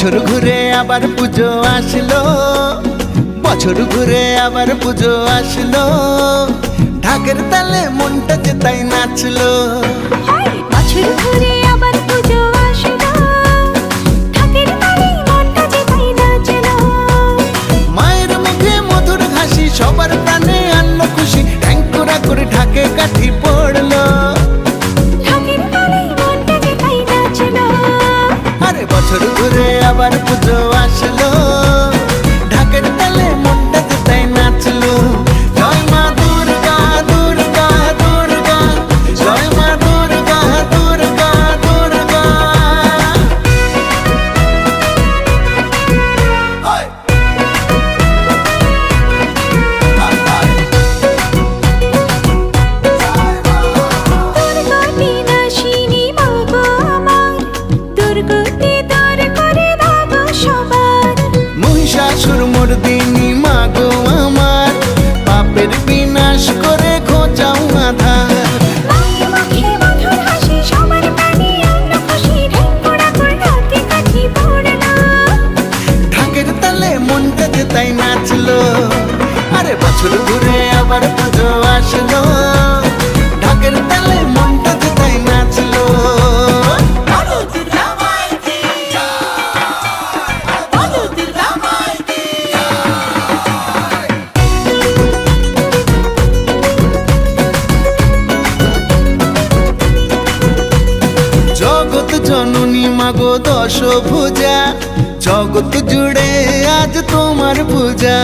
বছর ঘুরে আবার পুজো আসলো, বছর ঘুরে আবার পুজো আসলো, ঢাকের তালে মনটা যে তাই নাচলো। বছর ঘুরে আবার পুজো আসলো, ঢাকের তালে মনটা যে তাই নাচলো। মায়ের মুখে মধুর হাসি সবার প্রাণে আনলো খুশি, ট্যাঙ্কুরা করে ঢাকে কাঠি পড়লো। ঢাকের তালে মনটা যে তাই নাচলো। আরে বছর ঘুরে আবার পুজো আসলো, ঢাকের তালে মনটা যে তাই নাচলো। জয় মা দুর্গা দুর্গা দুর্গা, জয় মা দুর্গা দুর্গা দুর্গা। দুর্গতি নাশিনী মা গো আমার, দুর্গতি দূর করে দাও গো সবার। মহিষাসুর মর্দিনী মা গো আমার, পাপের বিনাশ করে খোঁজাও আধার। মায়ের মুখে মধুর হাসি সবার প্রাণে আনলো খুশি, ঢেঙ্কুরা করে ঢাকে কাঠি পড়লো। ঢাকের তালে মনটা যে তাই নাচলো। আরে বছর ঘুরে আবার পুজো আসলো, ঢাকের তালে মনটা যে তাই নাচলো। জগৎ জননী মাগো দশ ভুজা, জগৎ জুড়ে আজ তোমার পূজা।